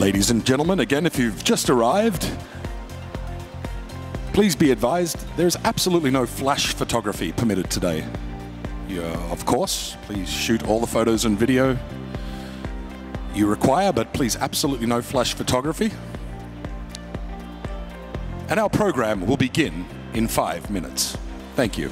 Ladies and gentlemen, again, if you've just arrived, please be advised there's absolutely no flash photography permitted today. Of course, please shoot all the photos and video you require, but please absolutely no flash photography. And our program will begin in 5 minutes. Thank you.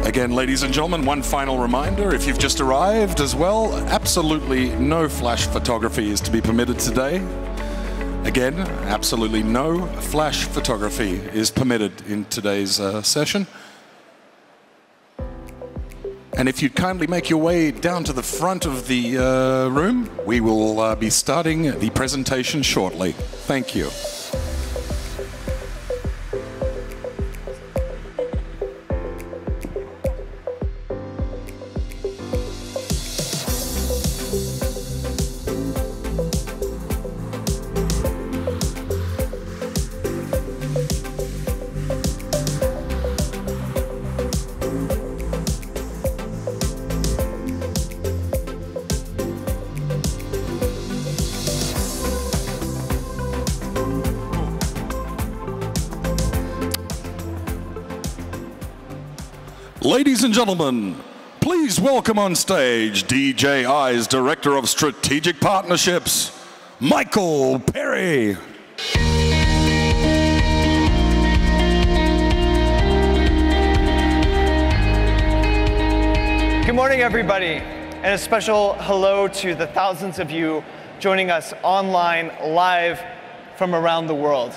Again, ladies and gentlemen, one final reminder, if you've just arrived as well, absolutely no flash photography is to be permitted today. Again, absolutely no flash photography is permitted in today's session. And if you'd kindly make your way down to the front of the room, we will be starting the presentation shortly. Thank you. Ladies and gentlemen, please welcome on stage DJI's Director of Strategic Partnerships, Michael Perry. Good morning, everybody, and a special hello to the thousands of you joining us online, live from around the world.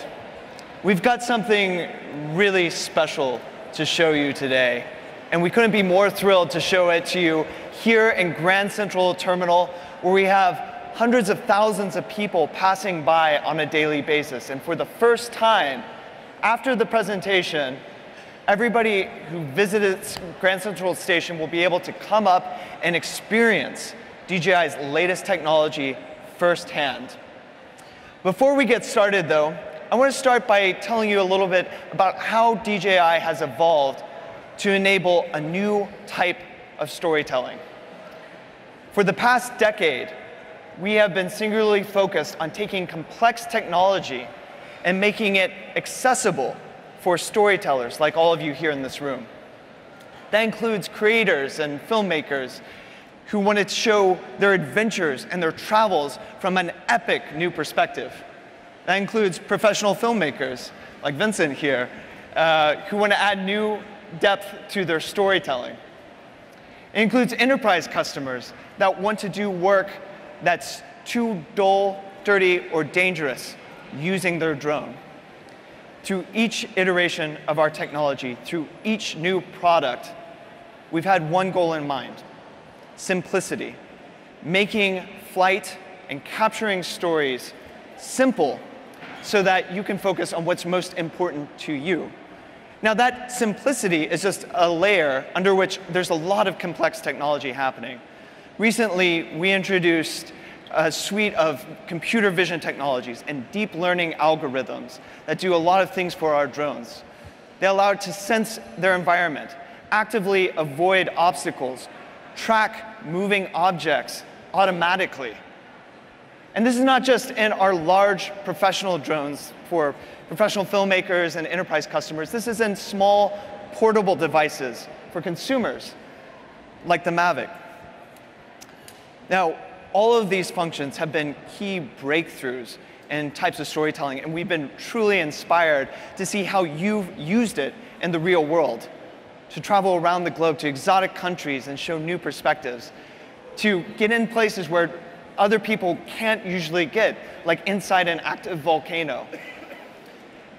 We've got something really special to show you today, and we couldn't be more thrilled to show it to you here in Grand Central Terminal, where we have hundreds of thousands of people passing by on a daily basis. And for the first time, after the presentation, everybody who visited Grand Central Station will be able to come up and experience DJI's latest technology firsthand. Before we get started, though, I want to start by telling you a little bit about how DJI has evolved to enable a new type of storytelling. For the past decade, we have been singularly focused on taking complex technology and making it accessible for storytellers like all of you here in this room. That includes creators and filmmakers who want to show their adventures and their travels from an epic new perspective. That includes professional filmmakers like Vincent here, who want to add new depth to their storytelling. It includes enterprise customers that want to do work that's too dull, dirty, or dangerous using their drone. Through each iteration of our technology, through each new product, we've had one goal in mind: simplicity. Making flight and capturing stories simple so that you can focus on what's most important to you. Now, that simplicity is just a layer under which there's a lot of complex technology happening. Recently, we introduced a suite of computer vision technologies and deep learning algorithms that do a lot of things for our drones. They allow it to sense their environment, actively avoid obstacles, track moving objects automatically. And this is not just in our large professional drones for professional filmmakers and enterprise customers. This is in small, portable devices for consumers, like the Mavic. Now, all of these functions have been key breakthroughs in types of storytelling, and we've been truly inspired to see how you've used it in the real world, to travel around the globe to exotic countries and show new perspectives, to get in places where other people can't usually get, like inside an active volcano.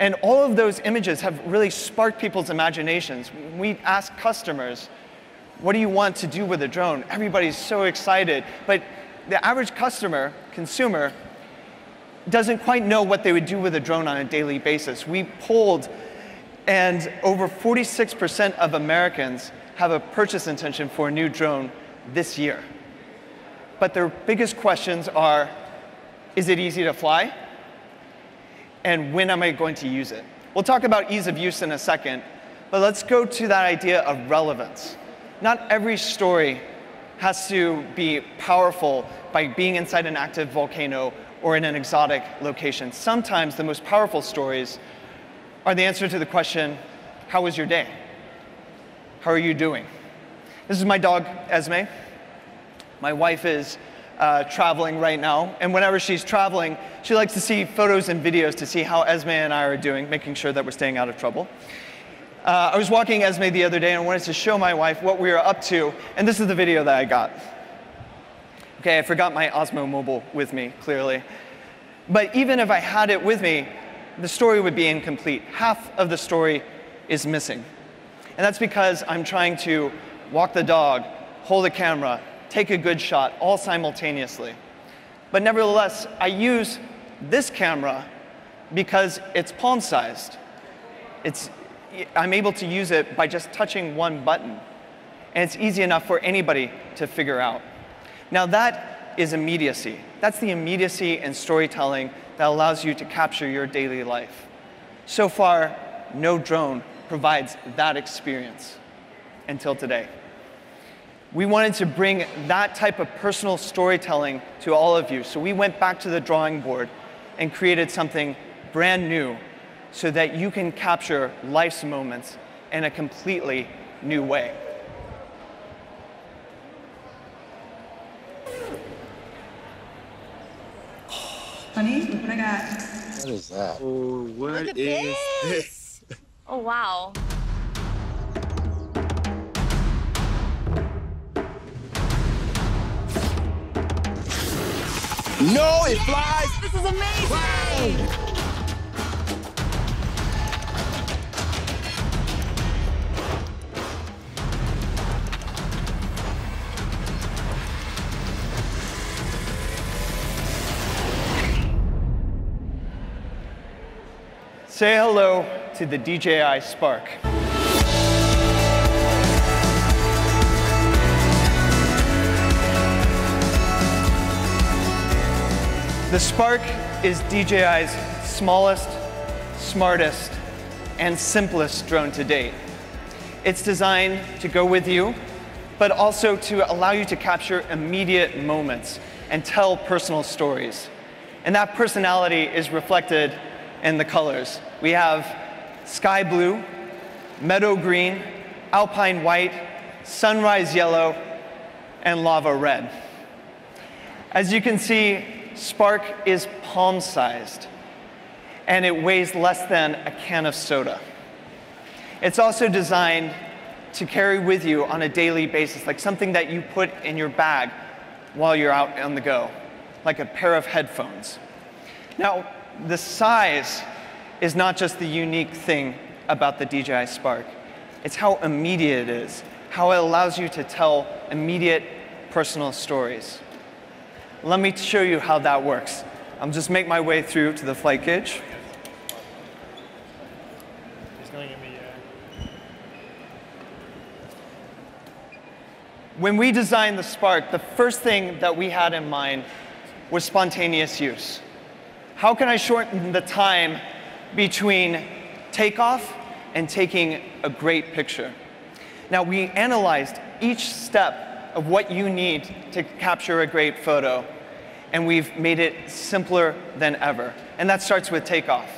And all of those images have really sparked people's imaginations. When we ask customers, what do you want to do with a drone? Everybody's so excited, but the average consumer, doesn't quite know what they would do with a drone on a daily basis. We polled, and over 46% of Americans have a purchase intention for a new drone this year. But their biggest questions are, is it easy to fly? And when am I going to use it? We'll talk about ease of use in a second, but let's go to that idea of relevance. Not every story has to be powerful by being inside an active volcano or in an exotic location. Sometimes the most powerful stories are the answer to the question, how was your day? How are you doing? This is my dog, Esme. My wife is traveling right now, and whenever she's traveling, she likes to see photos and videos to see how Esme and I are doing, making sure that we're staying out of trouble. I was walking Esme the other day and wanted to show my wife what we were up to, and this is the video that I got. Okay, I forgot my Osmo Mobile with me, clearly. But even if I had it with me, the story would be incomplete. Half of the story is missing. And that's because I'm trying to walk the dog, hold the camera, take a good shot, all simultaneously. But nevertheless, I use this camera because it's palm-sized. I'm able to use it by just touching one button. And it's easy enough for anybody to figure out. Now that is immediacy. That's the immediacy in storytelling that allows you to capture your daily life. So far, no drone provides that experience until today. We wanted to bring that type of personal storytelling to all of you. So we went back to the drawing board and created something brand new so that you can capture life's moments in a completely new way. Honey, look what I got. What is that? Oh, what is this? Oh, wow. No, it flies! This is amazing! Wow. Say hello to the DJI Spark. The Spark is DJI's smallest, smartest, and simplest drone to date. It's designed to go with you, but also to allow you to capture immediate moments and tell personal stories. And that personality is reflected in the colors. We have sky blue, meadow green, alpine white, sunrise yellow, and lava red. As you can see, Spark is palm-sized, and it weighs less than a can of soda. It's also designed to carry with you on a daily basis, like something that you put in your bag while you're out on the go, like a pair of headphones. Now, the size is not just the unique thing about the DJI Spark. It's how immediate it is, how it allows you to tell immediate personal stories. Let me show you how that works. I'll just make my way through to the flight cage. When we designed the Spark, the first thing that we had in mind was spontaneous use. How can I shorten the time between takeoff and taking a great picture? Now, we analyzed each step of what you need to capture a great photo, and we've made it simpler than ever. And that starts with takeoff.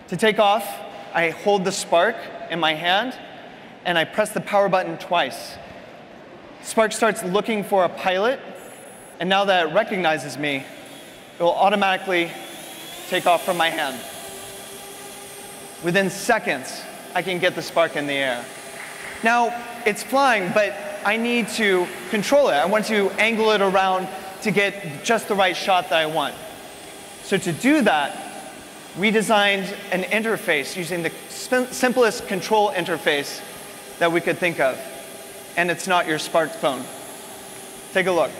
To take off, I hold the Spark in my hand, and I press the power button twice. Spark starts looking for a pilot, and now that it recognizes me, it will automatically take off from my hand. Within seconds, I can get the Spark in the air. Now, it's flying, but I need to control it. I want to angle it around to get just the right shot that I want. So to do that, we designed an interface using the simplest control interface that we could think of. And it's not your smartphone. Take a look.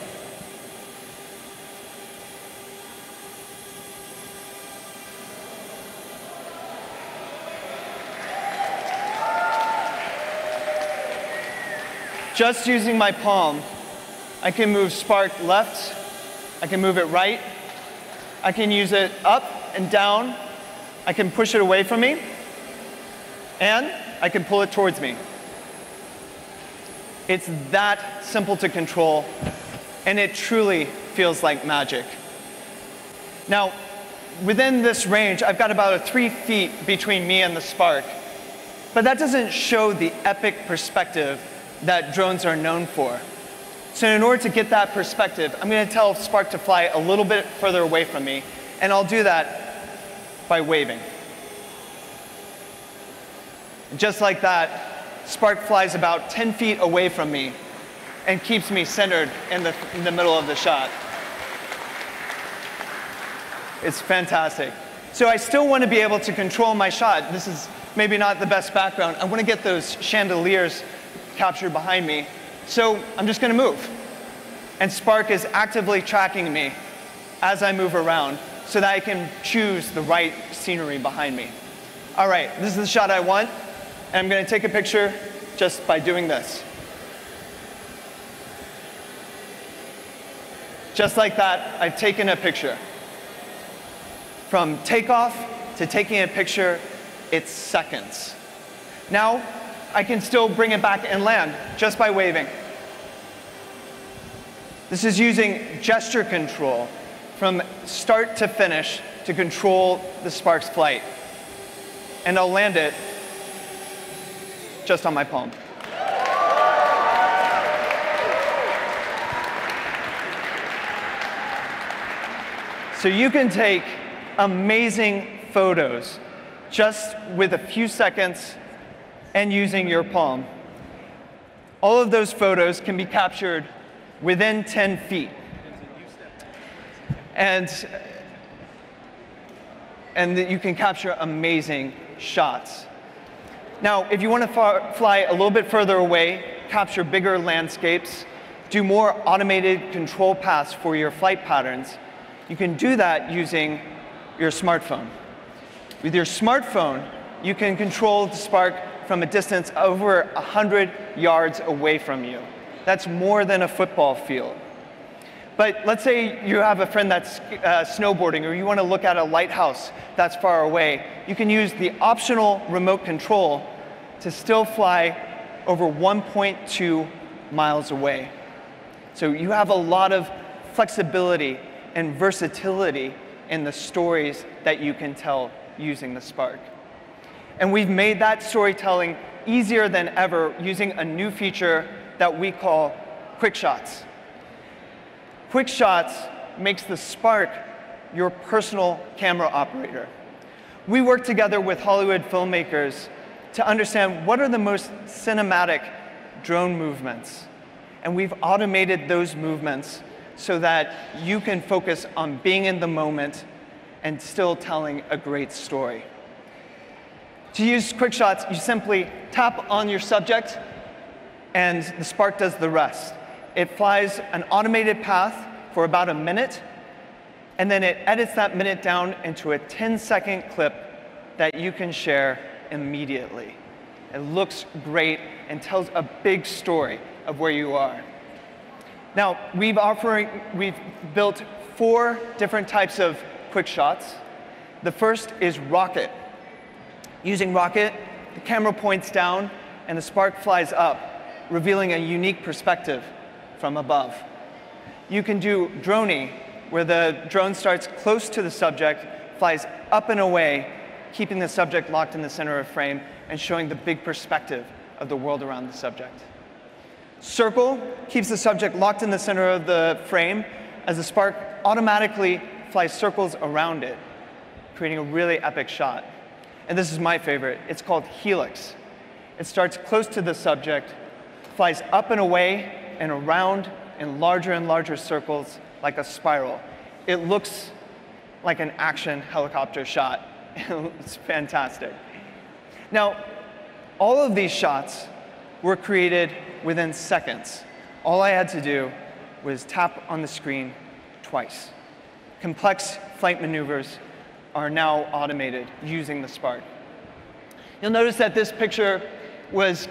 Just using my palm, I can move Spark left, I can move it right, I can use it up and down, I can push it away from me, and I can pull it towards me. It's that simple to control, and it truly feels like magic. Now, within this range, I've got about 3 feet between me and the Spark, but that doesn't show the epic perspective that drones are known for. So in order to get that perspective, I'm going to tell Spark to fly a little bit further away from me, and I'll do that by waving. Just like that, Spark flies about 10 feet away from me and keeps me centered in the middle of the shot. It's fantastic. So I still want to be able to control my shot. This is maybe not the best background. I want to get those chandeliers captured behind me. So I'm just going to move. And Spark is actively tracking me as I move around so that I can choose the right scenery behind me. All right, this is the shot I want. And I'm going to take a picture just by doing this. Just like that, I've taken a picture. From takeoff to taking a picture, it's seconds. Now, I can still bring it back and land just by waving. This is using gesture control from start to finish to control the Spark's flight. And I'll land it just on my palm. So you can take amazing photos just with a few seconds and using your palm. All of those photos can be captured within 10 feet. And you can capture amazing shots. Now, if you want to fly a little bit further away, capture bigger landscapes, do more automated control paths for your flight patterns, you can do that using your smartphone. With your smartphone, you can control the Spark from a distance over 100 yards away from you. That's more than a football field. But let's say you have a friend that's snowboarding, or you want to look at a lighthouse that's far away. You can use the optional remote control to still fly over 1.2 miles away. So you have a lot of flexibility and versatility in the stories that you can tell using the Spark. And we've made that storytelling easier than ever using a new feature that we call Quick Shots. Quick Shots makes the Spark your personal camera operator. We work together with Hollywood filmmakers to understand what are the most cinematic drone movements. And we've automated those movements so that you can focus on being in the moment and still telling a great story. To use Quick Shots, you simply tap on your subject, and the Spark does the rest. It flies an automated path for about a minute, and then it edits that minute down into a 10-second clip that you can share immediately. It looks great and tells a big story of where you are. Now, we've built 4 different types of Quick Shots. The first is Rocket. Using Rocket, the camera points down and the Spark flies up, revealing a unique perspective from above. You can do Droney, where the drone starts close to the subject, flies up and away, keeping the subject locked in the center of frame and showing the big perspective of the world around the subject. Circle keeps the subject locked in the center of the frame as the Spark automatically flies circles around it, creating a really epic shot. And this is my favorite. It's called Helix. It starts close to the subject, flies up and away and around in larger and larger circles like a spiral. It looks like an action helicopter shot. It's fantastic. Now, all of these shots were created within seconds. All I had to do was tap on the screen twice. Complex flight maneuvers are now automated using the Spark. You'll notice that this picture was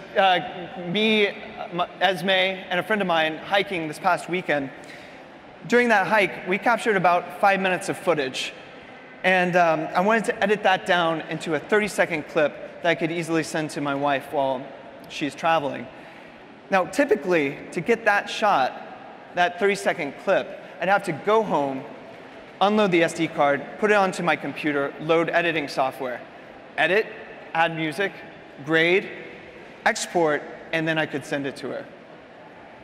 me, Esme, and a friend of mine hiking this past weekend. During that hike, we captured about 5 minutes of footage. And I wanted to edit that down into a 30-second clip that I could easily send to my wife while she's traveling. Now, typically, to get that shot, that 30-second clip, I'd have to go home, unload the SD card, put it onto my computer, load editing software, edit, add music, grade, export, and then I could send it to her.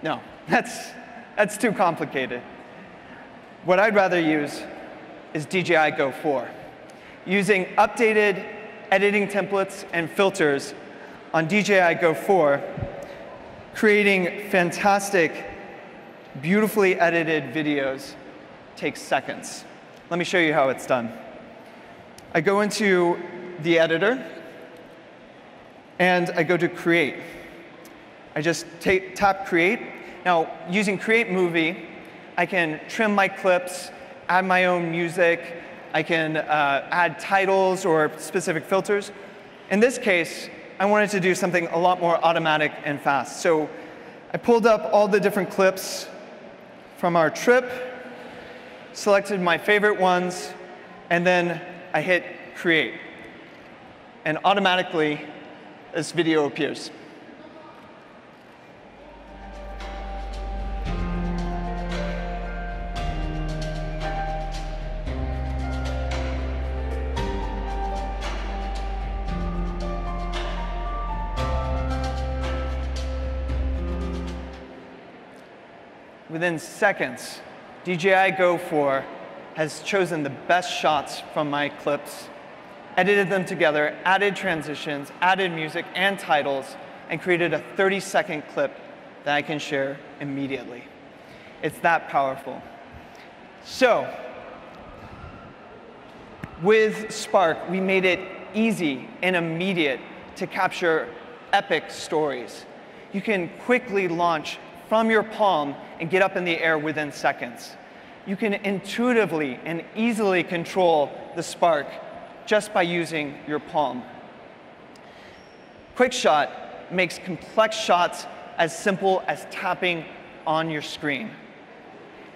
No, that's too complicated. What I'd rather use is DJI Go 4. Using updated editing templates and filters on DJI Go 4, creating fantastic, beautifully edited videos takes seconds. Let me show you how it's done. I go into the editor, and I go to Create. I just tap Create. Now, using Create Movie, I can trim my clips, add my own music, I can add titles or specific filters. In this case, I wanted to do something a lot more automatic and fast. So I pulled up all the different clips from our trip, selected my favorite ones, and then I hit Create. And automatically, this video appears. Within seconds, DJI Go 4 has chosen the best shots from my clips, edited them together, added transitions, added music and titles, and created a 30-second clip that I can share immediately. It's that powerful. So, with Spark, we made it easy and immediate to capture epic stories. You can quickly launch from your palm and get up in the air within seconds. You can intuitively and easily control the Spark just by using your palm. Quick Shot makes complex shots as simple as tapping on your screen.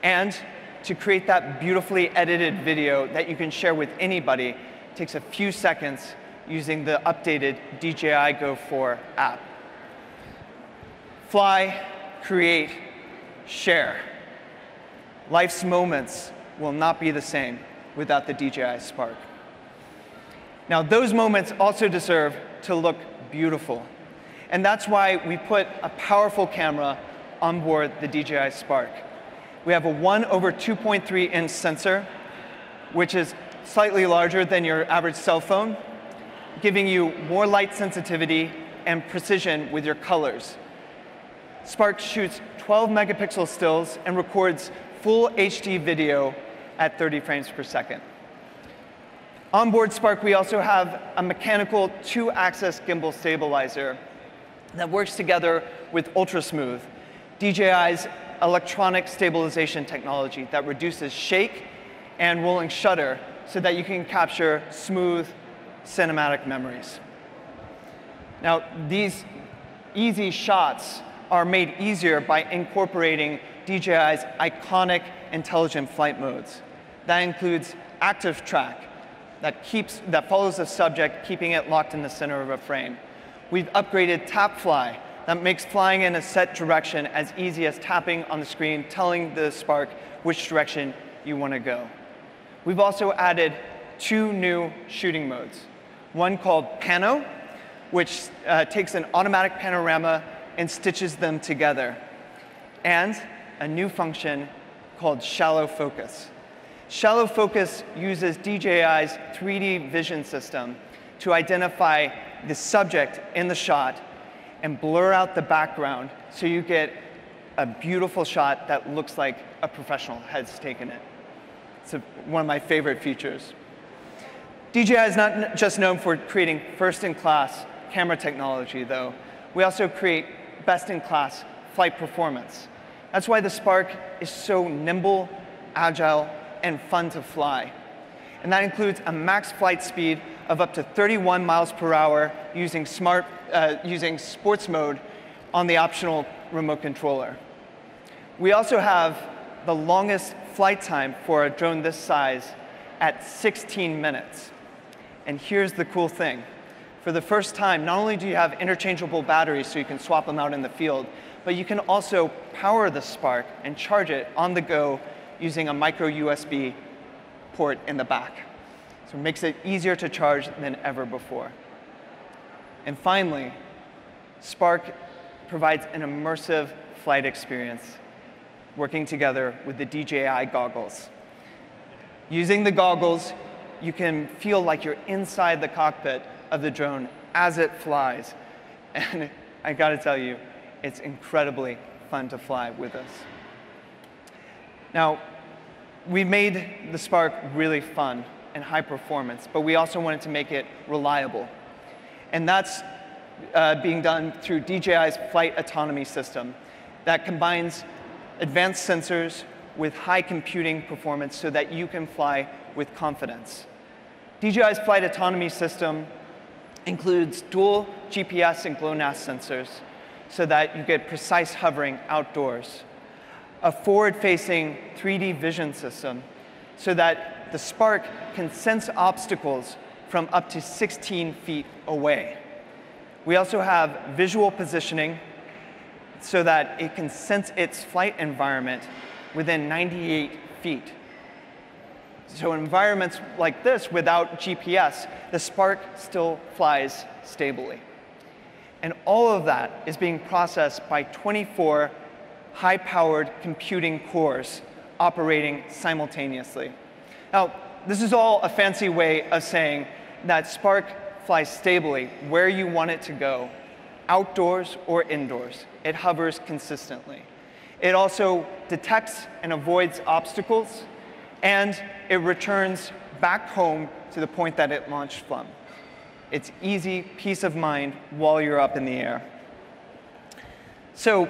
And to create that beautifully edited video that you can share with anybody takes a few seconds using the updated DJI Go 4 app. Fly, create, share. Life's moments will not be the same without the DJI Spark. Now, those moments also deserve to look beautiful. And that's why we put a powerful camera on board the DJI Spark. We have a 1/2.3-inch sensor, which is slightly larger than your average cell phone, giving you more light sensitivity and precision with your colors. Spark shoots 12 megapixel stills and records full HD video at 30 frames per second. On board Spark, we also have a mechanical 2-axis gimbal stabilizer that works together with UltraSmooth, DJI's electronic stabilization technology that reduces shake and rolling shutter so that you can capture smooth cinematic memories. Now, these easy shots are made easier by incorporating DJI's iconic intelligent flight modes. That includes active track that follows the subject, keeping it locked in the center of a frame. We've upgraded tap fly that makes flying in a set direction as easy as tapping on the screen, telling the Spark which direction you want to go. We've also added 2 new shooting modes. One called Pano, which takes an automatic panorama and stitches them together. And a new function called Shallow Focus. Shallow Focus uses DJI's 3D vision system to identify the subject in the shot and blur out the background so you get a beautiful shot that looks like a professional has taken it. It's one of my favorite features. DJI is not just known for creating first-in-class camera technology, though. We also create best-in-class flight performance. That's why the Spark is so nimble, agile, and fun to fly. And that includes a max flight speed of up to 31 miles per hour using sports mode on the optional remote controller. We also have the longest flight time for a drone this size at 16 minutes. And here's the cool thing. For the first time, not only do you have interchangeable batteries so you can swap them out in the field, but you can also power the Spark and charge it on the go using a micro USB port in the back. So it makes it easier to charge than ever before. And finally, Spark provides an immersive flight experience working together with the DJI goggles. Using the goggles, you can feel like you're inside the cockpit of the drone as it flies. And I gotta tell you, it's incredibly fun to fly with us. Now, we made the Spark really fun and high performance, but we also wanted to make it reliable. And that's being done through DJI's flight autonomy system that combines advanced sensors with high computing performance so that you can fly with confidence. DJI's flight autonomy system includes dual GPS and GLONASS sensors so that you get precise hovering outdoors, a forward-facing 3D vision system so that the Spark can sense obstacles from up to 16 feet away. We also have visual positioning so that it can sense its flight environment within 98 feet. So in environments like this, without GPS, the Spark still flies stably. And all of that is being processed by 24 high-powered computing cores operating simultaneously. Now, this is all a fancy way of saying that Spark flies stably where you want it to go, outdoors or indoors. It hovers consistently. It also detects and avoids obstacles, and it returns back home to the point that it launched from. It's easy peace of mind while you're up in the air. So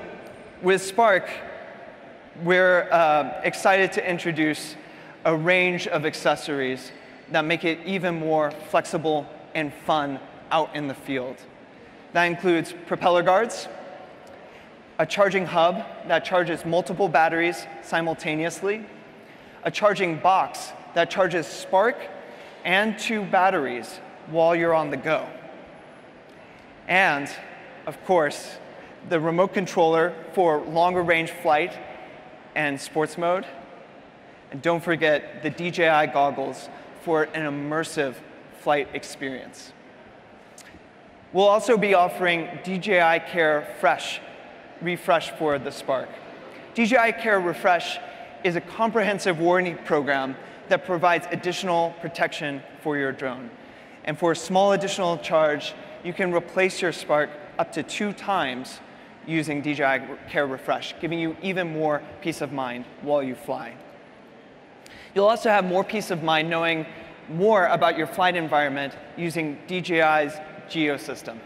with Spark, we're excited to introduce a range of accessories that make it even more flexible and fun out in the field. That includes propeller guards, a charging hub that charges multiple batteries simultaneously, a charging box that charges Spark and 2 batteries while you're on the go. And, of course, the remote controller for longer range flight and sports mode. And don't forget the DJI goggles for an immersive flight experience. We'll also be offering DJI Care Refresh for the Spark. DJI Care Refresh is a comprehensive warranty program that provides additional protection for your drone. And for a small additional charge, you can replace your Spark up to 2 times using DJI Care Refresh, giving you even more peace of mind while you fly. You'll also have more peace of mind knowing more about your flight environment using DJI's Geo system.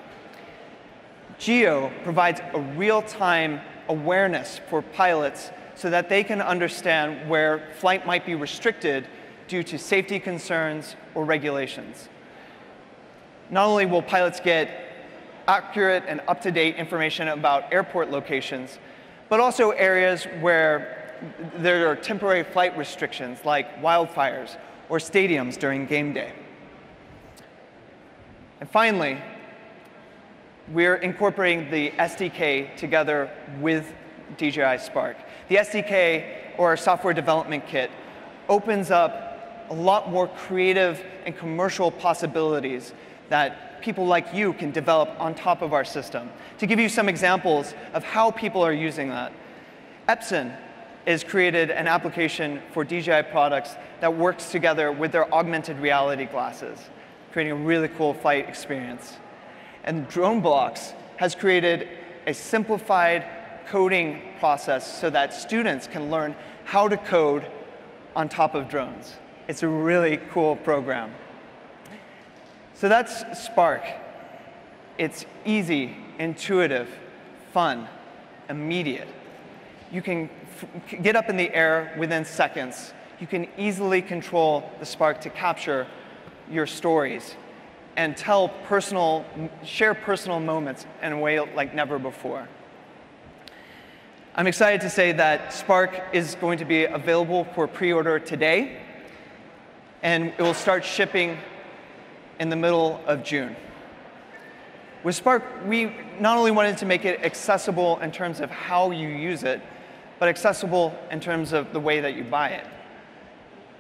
Geo provides a real-time awareness for pilots so that they can understand where flight might be restricted due to safety concerns or regulations. Not only will pilots get accurate and up-to-date information about airport locations, but also areas where there are temporary flight restrictions like wildfires or stadiums during game day. And finally, we're incorporating the SDK together with DJI Spark. The SDK, or our software development kit, opens up a lot more creative and commercial possibilities that people like you can develop on top of our system. To give you some examples of how people are using that, Epson has created an application for DJI products that works together with their augmented reality glasses, creating a really cool flight experience. And DroneBlocks has created a simplified coding process so that students can learn how to code on top of drones. It's a really cool program. So that's Spark. It's easy, intuitive, fun, immediate. You can get up in the air within seconds. You can easily control the Spark to capture your stories and share personal moments in a way like never before. I'm excited to say that Spark is going to be available for pre-order today, and it will start shipping in the middle of June. With Spark, we not only wanted to make it accessible in terms of how you use it, but accessible in terms of the way that you buy it.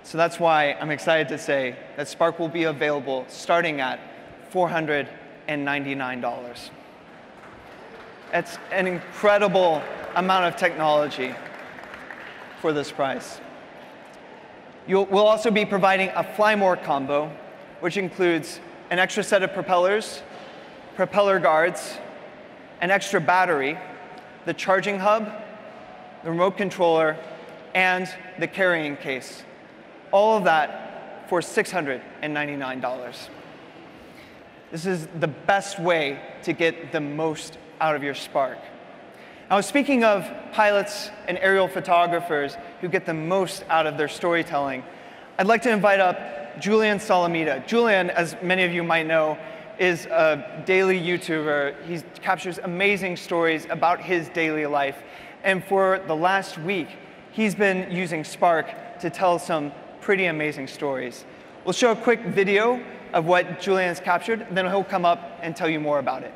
So that's why I'm excited to say that Spark will be available starting at $499. It's an incredible amount of technology for this price. We'll also be providing a Fly More combo, which includes an extra set of propellers, propeller guards, an extra battery, the charging hub, the remote controller, and the carrying case. All of that for $699. This is the best way to get the most out of your Spark. Now, speaking of pilots and aerial photographers who get the most out of their storytelling, I'd like to invite up Julian Salamita. Julian, as many of you might know, is a daily YouTuber. He captures amazing stories about his daily life. And for the last week, he's been using Spark to tell some pretty amazing stories. We'll show a quick video of what Julian's captured, then he'll come up and tell you more about it.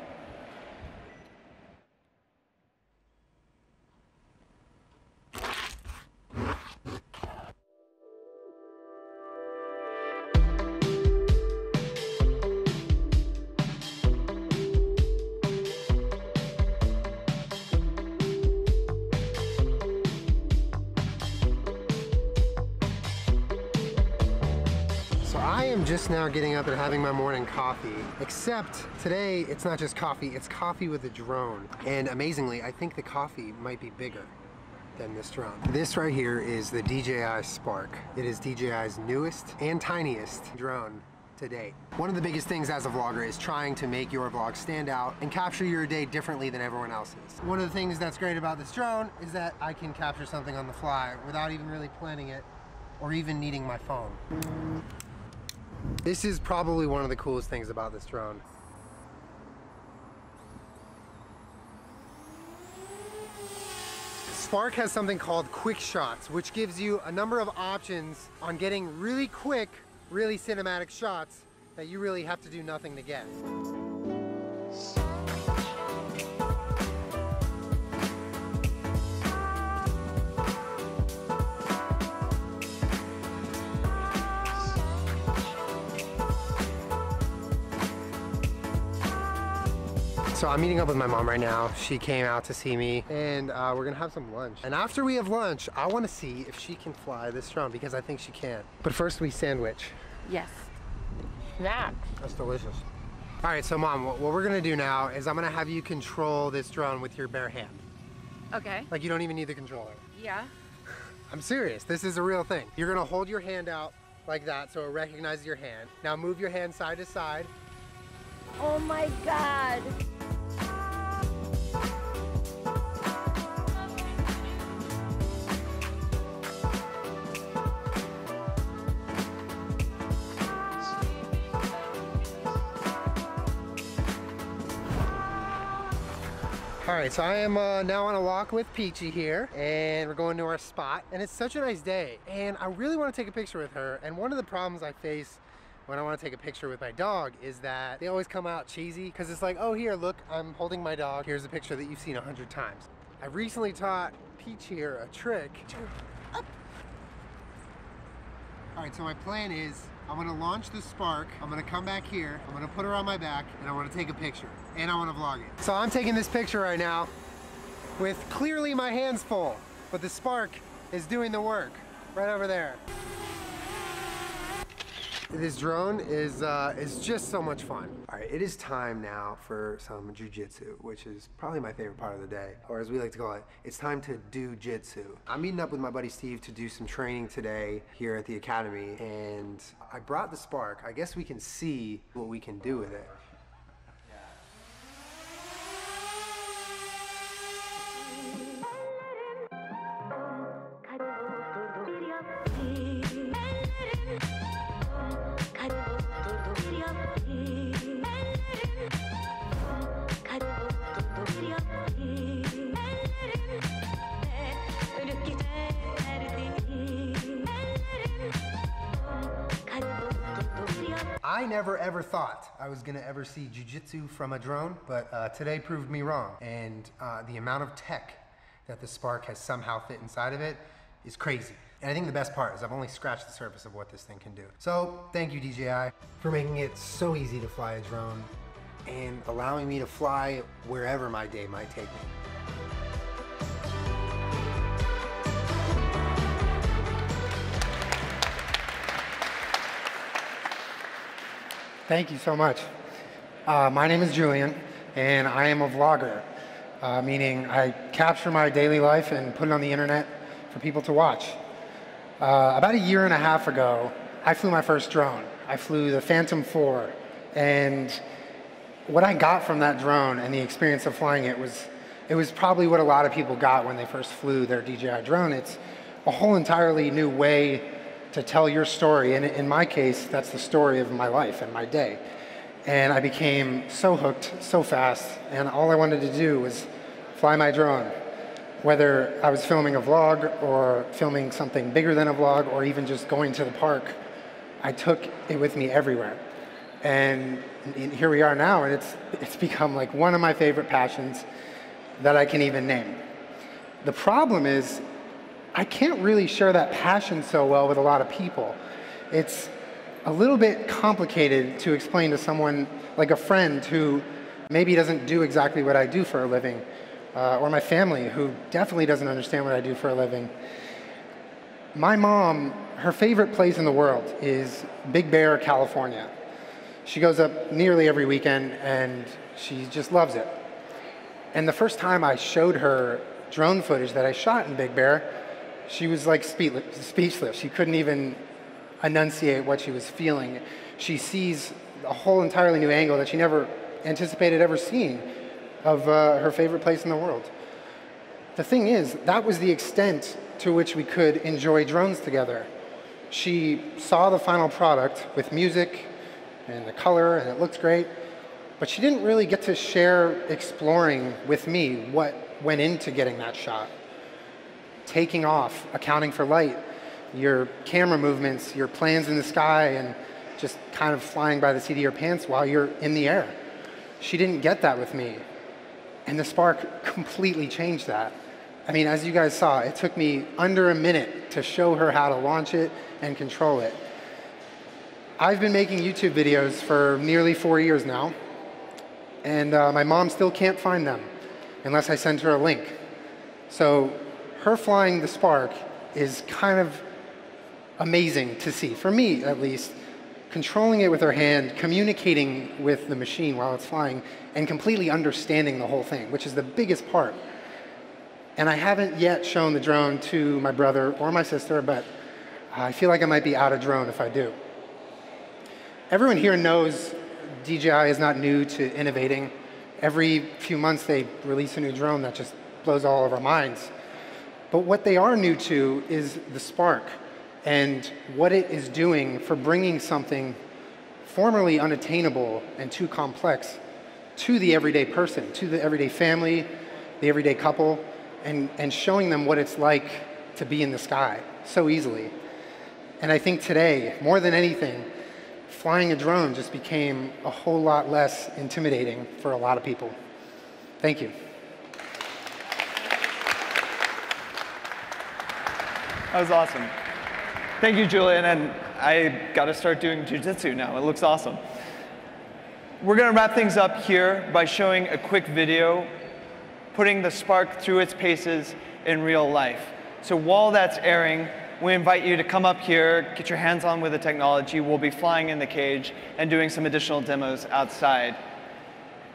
I am just now getting up and having my morning coffee, except today it's not just coffee, it's coffee with a drone. And amazingly, I think the coffee might be bigger than this drone. This right here is the DJI Spark. It is DJI's newest and tiniest drone to date. One of the biggest things as a vlogger is trying to make your vlog stand out and capture your day differently than everyone else's. One of the things that's great about this drone is that I can capture something on the fly without even really planning it or even needing my phone. This is probably one of the coolest things about this drone. Spark has something called quick shots, which gives you a number of options on getting really quick, really cinematic shots that you really have to do nothing to get. So I'm meeting up with my mom right now. She came out to see me and we're gonna have some lunch. And after we have lunch, I wanna see if she can fly this drone because I think she can. But first we sandwich. Yes. That. That's delicious. All right, so Mom, what we're gonna do now is I'm gonna have you control this drone with your bare hand. Okay. Like you don't even need the controller. Yeah. I'm serious, this is a real thing. You're gonna hold your hand out like that so it recognizes your hand. Now move your hand side to side. Oh my God. All right, so I am now on a walk with Peachy here, and we're going to our spot, and it's such a nice day, and I really want to take a picture with her, and one of the problems I face when I want to take a picture with my dog is that they always come out cheesy, because it's like, oh, here, look, I'm holding my dog. Here's a picture that you've seen 100 times. I recently taught Peach here a trick. Up. All right, so my plan is I'm gonna launch the Spark, I'm gonna come back here, I'm gonna put her on my back, and I wanna take a picture, and I wanna vlog it. So I'm taking this picture right now with clearly my hands full, but the Spark is doing the work right over there. This drone is just so much fun. All right, it is time now for some jujitsu, which is probably my favorite part of the day, or as we like to call it, it's time to do jitsu. I'm meeting up with my buddy Steve to do some training today here at the academy, and I brought the Spark. I guess we can see what we can do with it. I never ever thought I was gonna ever see jiu-jitsu from a drone, but today proved me wrong. And the amount of tech that the Spark has somehow fit inside of it is crazy. And I think the best part is I've only scratched the surface of what this thing can do. So thank you, DJI, for making it so easy to fly a drone and allowing me to fly wherever my day might take me. Thank you so much. My name is Julian, and I am a vlogger, meaning I capture my daily life and put it on the internet for people to watch. About a year and a half ago, I flew my first drone. I flew the Phantom 4, and what I got from that drone and the experience of flying it was probably what a lot of people got when they first flew their DJI drone. It's a whole entirely new way to tell your story, and in my case, that's the story of my life and my day. And I became so hooked so fast, and all I wanted to do was fly my drone. Whether I was filming a vlog or filming something bigger than a vlog or even just going to the park, I took it with me everywhere. And here we are now, and it's become like one of my favorite passions that I can even name. The problem is, I can't really share that passion so well with a lot of people. It's a little bit complicated to explain to someone like a friend who maybe doesn't do exactly what I do for a living, or my family who definitely doesn't understand what I do for a living. My mom, her favorite place in the world is Big Bear, California. She goes up nearly every weekend and she just loves it. And the first time I showed her drone footage that I shot in Big Bear, she was like speechless. She couldn't even enunciate what she was feeling. She sees a whole entirely new angle that she never anticipated ever seeing of her favorite place in the world. The thing is, that was the extent to which we could enjoy drones together. She saw the final product with music and the color, and it looked great, but she didn't really get to share exploring with me what went into getting that shot. taking off, accounting for light, your camera movements, your plans in the sky, and just kind of flying by the seat of your pants while you're in the air. She didn't get that with me. And the Spark completely changed that. I mean, as you guys saw, it took me under a minute to show her how to launch it and control it. I've been making YouTube videos for nearly 4 years now, and my mom still can't find them unless I send her a link. So her flying the Spark is kind of amazing to see, for me at least. Controlling it with her hand, communicating with the machine while it's flying, and completely understanding the whole thing, which is the biggest part. And I haven't yet shown the drone to my brother or my sister, but I feel like I might be out of drone if I do. Everyone here knows DJI is not new to innovating. Every few months they release a new drone that just blows all of our minds. But what they are new to is the Spark and what it is doing for bringing something formerly unattainable and too complex to the everyday person, to the everyday family, the everyday couple, and showing them what it's like to be in the sky so easily. And I think today, more than anything, flying a drone just became a whole lot less intimidating for a lot of people. Thank you. That was awesome. Thank you, Julian, and I got to start doing jiu-jitsu now. It looks awesome. We're going to wrap things up here by showing a quick video putting the Spark through its paces in real life. So while that's airing, we invite you to come up here, get your hands on with the technology. We'll be flying in the cage and doing some additional demos outside.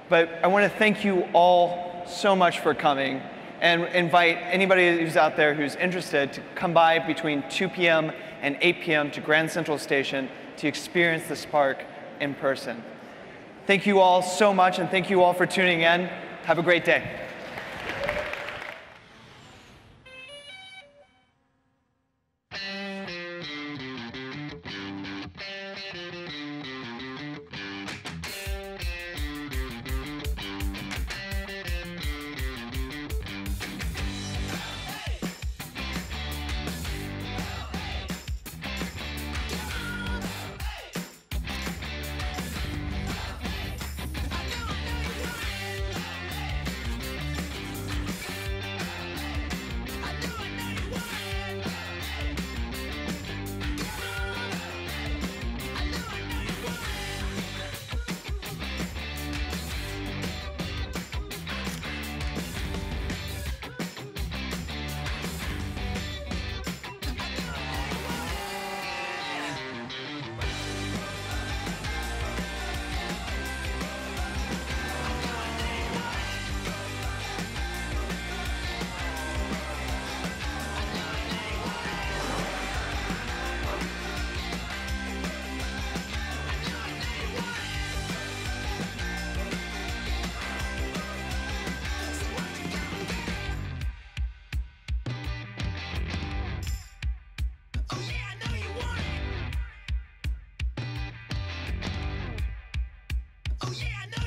But I want to thank you all so much for coming and invite anybody who's out there who's interested to come by between 2 p.m. and 8 p.m. to Grand Central Station to experience the Spark in person. Thank you all so much, and thank you all for tuning in. Have a great day. Oh yeah, I know.